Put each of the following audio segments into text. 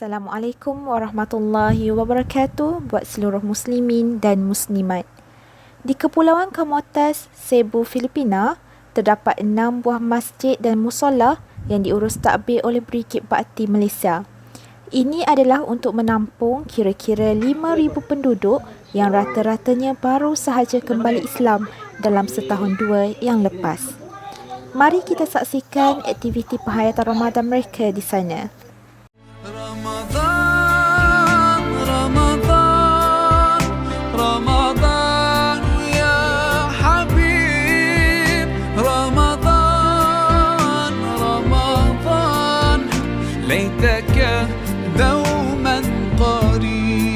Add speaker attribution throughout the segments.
Speaker 1: Assalamualaikum warahmatullahi wabarakatuh buat seluruh muslimin dan muslimat. Di Kepulauan Camotes, Cebu, Filipina, terdapat 6 buah masjid dan musola yang diurus takbir oleh Brigade Bakti Malaysia. Ini adalah untuk menampung kira-kira 5,000 penduduk yang rata-ratanya baru sahaja kembali Islam dalam setahun dua yang lepas. Mari kita saksikan aktiviti penghayatan Ramadan mereka di sana.
Speaker 2: ليتك دوما قريب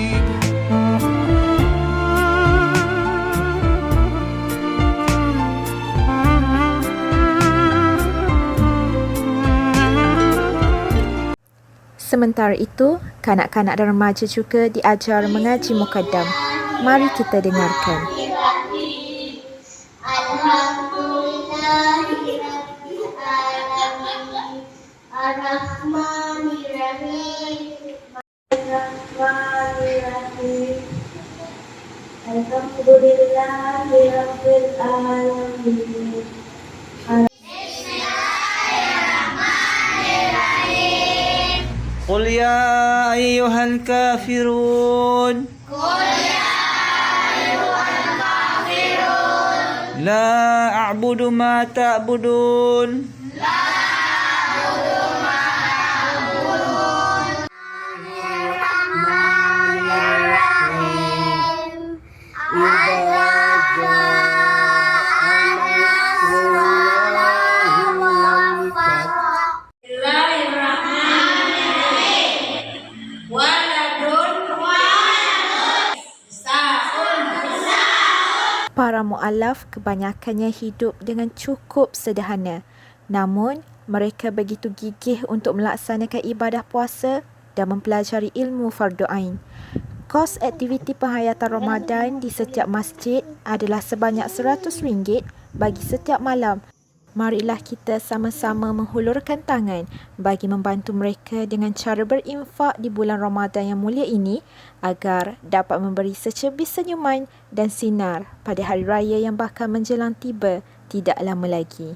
Speaker 1: Sementara itu, kanak-kanak dan remaja juga diajar mengaji mukaddam. Mari kita dengarkan.
Speaker 3: Alhamdulillahirabbil alamin.
Speaker 4: قل يا أيها الكافرون لا أعبد ما تعبدون
Speaker 1: Para mu'alaf kebanyakannya hidup dengan cukup sederhana. Namun, mereka begitu gigih untuk melaksanakan ibadah puasa dan mempelajari ilmu fardu ain. Kos aktiviti penghayatan Ramadan di setiap masjid adalah sebanyak RM100 bagi setiap malam. Marilah kita sama-sama menghulurkan tangan bagi membantu mereka dengan cara berinfak di bulan Ramadan yang mulia ini agar dapat memberi secebis senyuman dan sinar pada hari raya yang bakal menjelang tiba tidak lama lagi.